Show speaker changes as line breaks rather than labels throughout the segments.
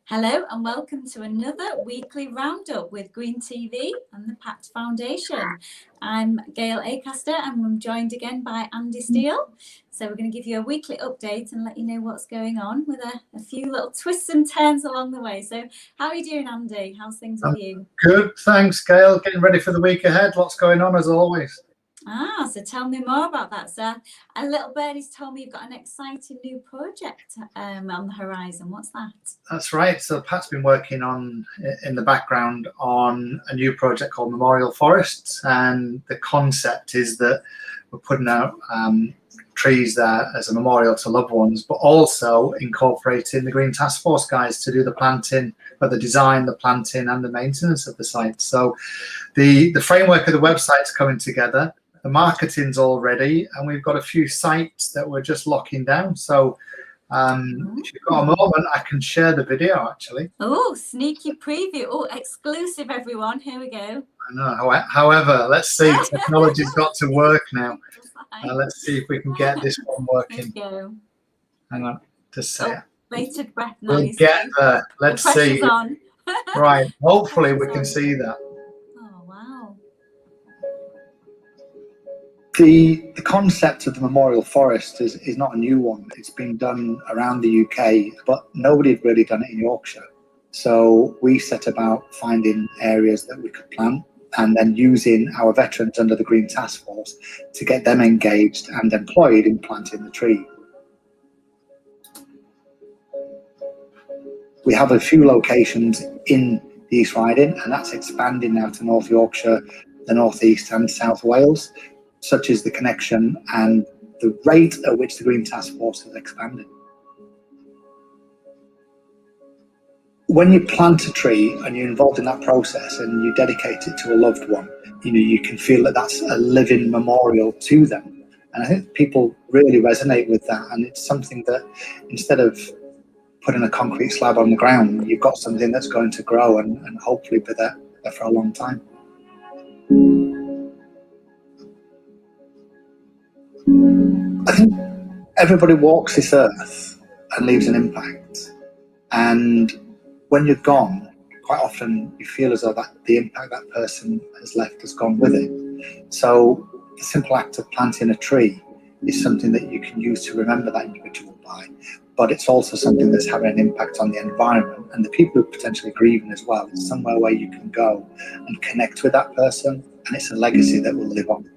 Hello and welcome to another weekly roundup with Green TV and the PATT Foundation. I'm Gail Acaster and I'm joined again by Andy Steele. So we're going to give you a weekly update and let you know what's going on with a few little twists and turns along the way. So how are you doing, Andy? How's things with you?
Good, thanks, Gail. Getting ready for the week ahead. Lots going on as always.
So tell me more about that, sir. A little birdie's told me you've got an exciting new project on the horizon. What's that?
That's right. So Pat's been working on in the background on a new project called Memorial Forests, and the concept is that we're putting out trees there as a memorial to loved ones, but also incorporating the Green Task Force guys to do the planting, or the design, the planting, and the maintenance of the site. So the framework of the website's coming together. The marketing's all ready, and we've got a few sites that we're just locking down. So if you've got a moment, I can share the video actually.
Oh, sneaky preview. Oh, exclusive, everyone. Here we go.
I know. However, let's see. Technology's got to work now. Let's see if we can get this one working.
Go.
Hang on, just say it.
Bated breath.
We'll get there. Let's see.
On.
Right. Hopefully we can see that.
Oh, wow.
The concept of the Memorial Forest is not a new one. It's been done around the UK, but nobody had really done it in Yorkshire. So we set about finding areas that we could plant and then using our veterans under the Green Task Force to get them engaged and employed in planting the tree. We have a few locations in the East Riding, and that's expanding now to North Yorkshire, the North East and South Wales. Such is the connection and the rate at which the Green Task Force has expanded. When you plant a tree and you're involved in that process and you dedicate it to a loved one, you can feel that that's a living memorial to them. And I think people really resonate with that. And it's something that instead of putting a concrete slab on the ground, you've got something that's going to grow and hopefully be there for a long time. I think everybody walks this earth and leaves an impact, and when you're gone, quite often you feel as though that the impact that person has left has gone with it. So the simple act of planting a tree is something that you can use to remember that individual by, but it's also something that's having an impact on the environment and the people who are potentially grieving as well. It's somewhere where you can go and connect with that person, and it's a legacy that will live on.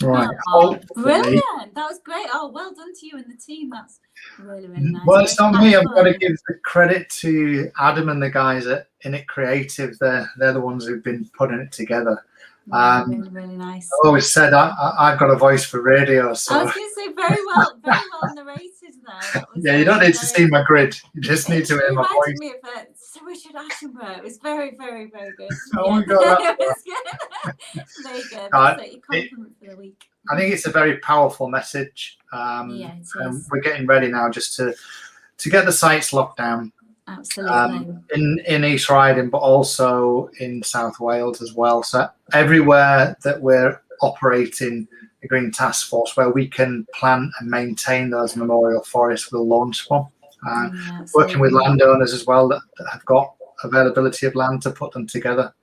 Right.
Oh, brilliant. That was great. Oh, well done to you and the team. That's really, really nice.
Well, it's not me. I've got to give the credit to Adam and the guys at Innit Creative. They're the ones who've been putting it together.
Really, really nice.
I always said I've got a voice for radio. So.
I was going to say very well narrated there.
Yeah, you don't need to see my grid. You just need to hear my voice.
Me of Sir Richard Attenborough. It was very, very, very good.
Oh my God.
It was good. Very good. That's your compliment for the week.
I think it's a very powerful message.
Yeah, it is.
And we're getting ready now just to get the sites locked down.
Absolutely.
In East Riding, but also in South Wales as well. So everywhere that we're operating the Green Task Force, where we can plant and maintain those memorial forests, we'll launch one. Working with landowners as well that have got availability of land to put them together.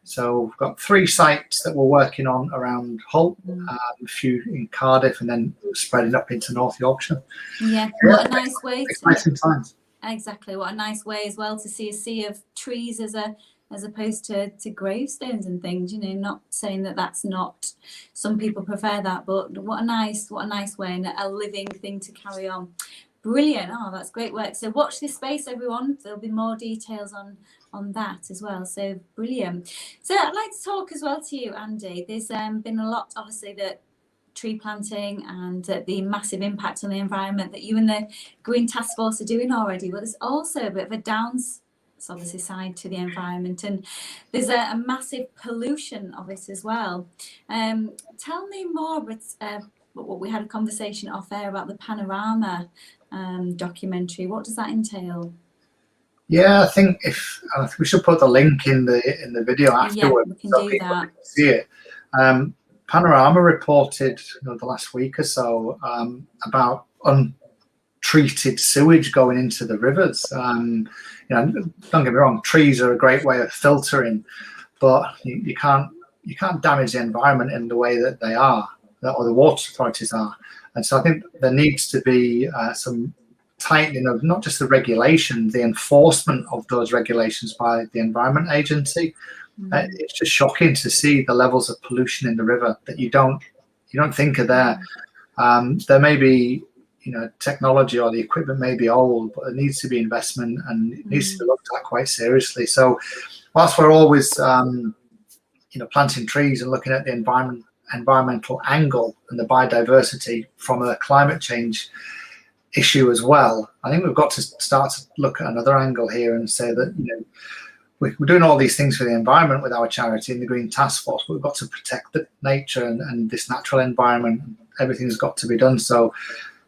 So we've got 3 sites that we're working on around Hull, a few in Cardiff, and then spreading up into North Yorkshire.
Yeah, what a nice way.
Exciting times.
Exactly, what a nice way as well to see a sea of trees as opposed to gravestones and things. Not saying that that's not. Some people prefer that, but what a nice way and a living thing to carry on. Brilliant. Oh, that's great work. So watch this space, everyone. There'll be more details on that as well. So brilliant. So I'd like to talk as well to you, Andy. There's been a lot, obviously, that tree planting and the massive impact on the environment that you and the Green Task Force are doing already. But there's also a bit of a obviously side to the environment, and there's a massive pollution of it as well. Tell me more, but we had a conversation off air about the Panorama documentary. What does that entail?
Yeah, I think we should put the link in the video afterwards,
yeah, we can
so
do
people
that.
can see it. Panorama reported the last week or so about untreated sewage going into the rivers. Don't get me wrong, trees are a great way of filtering, but you can't damage the environment in the way that they are, or the water authorities are. And so I think there needs to be some tightening of not just the regulation, the enforcement of those regulations by the Environment Agency. It's just shocking to see the levels of pollution in the river that you don't think are there. There may be technology, or the equipment may be old, but it needs to be investment, and it needs to be looked at quite seriously. So whilst we're always planting trees and looking at the environmental angle and the biodiversity from a climate change issue as well, I think we've got to start to look at another angle here and say that we're doing all these things for the environment with our charity in the Green Task Force, but we've got to protect the nature and this natural environment. Everything's got to be done. So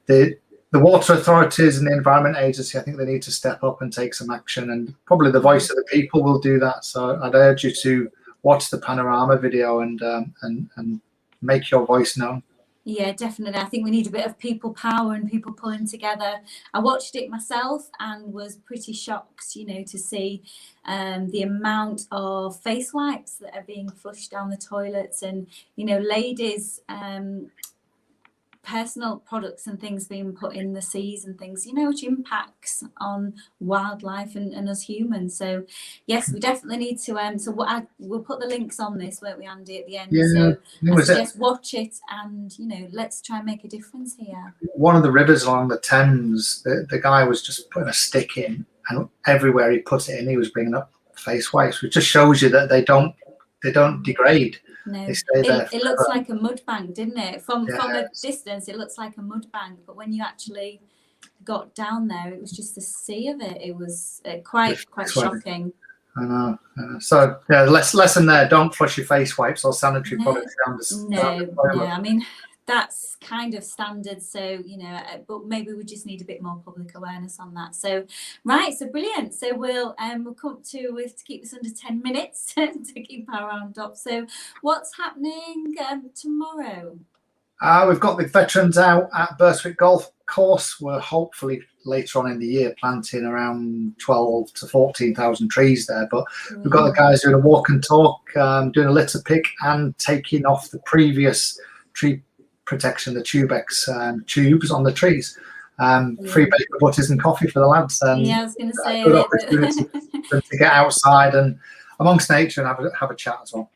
the water authorities and the Environment Agency, I think they need to step up and take some action, and probably the voice of the people will do that. So I'd urge you to watch the Panorama video and make your voice known.
Yeah, definitely. I think we need a bit of people power and people pulling together. I watched it myself and was pretty shocked, to see the amount of face wipes that are being flushed down the toilets, and, ladies' personal products and things being put in the seas and things, which impacts on wildlife and us humans. So yes, we definitely need to we'll put the links on this, won't we, Andy, at the end? So I suggest watch it, and let's try and make a difference here. One
of the rivers along the Thames, the guy was just putting a stick in, and everywhere he put it in, he was bringing up face wipes, which just shows you that they don't degrade.
No, it looks like a mud bank, didn't it? From a distance, it looks like a mud bank, but when you actually got down there, it was just a sea of it. It was quite shocking.
I know. So yeah, lesson there: don't flush your face wipes or sanitary products down the
No. I mean, that's kind of standard. So but maybe we just need a bit more public awareness on that. So right, so brilliant. So we'll come to keep this under 10 minutes to keep our round up. So what's happening tomorrow?
We've got the veterans out at Burswick Golf Course. We're hopefully later on in the year planting around 12 to 14,000 trees there. But we've got the guys doing a walk and talk, doing a litter pick, and taking off the previous tree protection, the Tubex tubes on the trees. Free baker butters and coffee for the lads.
I was going to say,
good opportunity to get outside and amongst nature and have a chat as well.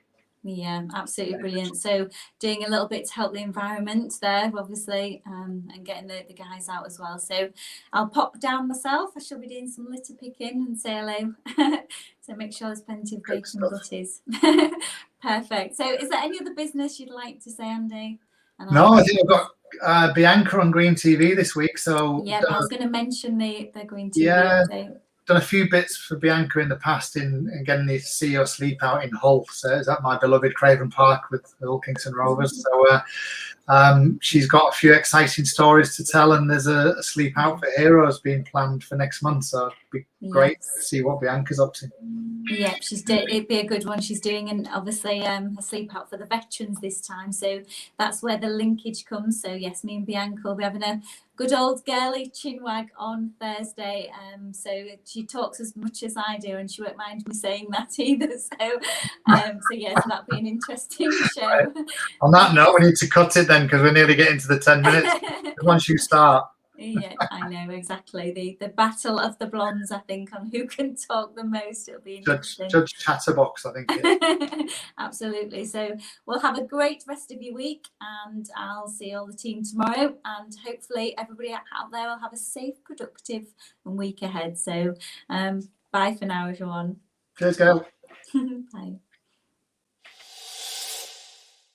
Yeah, absolutely brilliant. So doing a little bit to help the environment there, obviously, and getting the guys out as well. So I'll pop down myself. I shall be doing some litter picking and say hello. So make sure there's plenty of bacon butters. Perfect. So is there any other business you'd like to say, Andy?
No, I think I've got Bianca on Green TV this week. So
yeah, I was going to mention the Green TV update.
Done a few bits for Bianca in the past in getting the CEO sleep out in Hull. So is that my beloved Craven Park with the Hull Kingston Rovers? So she's got a few exciting stories to tell, and there's a sleep out for heroes being planned for next month. So it'd be great to see what Bianca's up to.
Yeah, it'd be a good one she's doing, and obviously a sleep out for the veterans this time. So that's where the linkage comes. So yes, me and Bianca will be having a good old girly chinwag on Thursday. So she talks as much as I do, and she won't mind me saying that either. So yes, that'll be an interesting show.
Right. On that note, we need to cut it then, because we're nearly getting to the 10 minutes. Once you start.
Yeah, I know, exactly. The battle of the blondes, I think, on who can talk the most. It'll be interesting.
Judge Chatterbox, I think.
Absolutely. So we'll have a great rest of your week, and I'll see all the team tomorrow, and hopefully everybody out there will have a safe, productive week ahead. So bye for now, everyone.
Cheers, Gail.
Bye.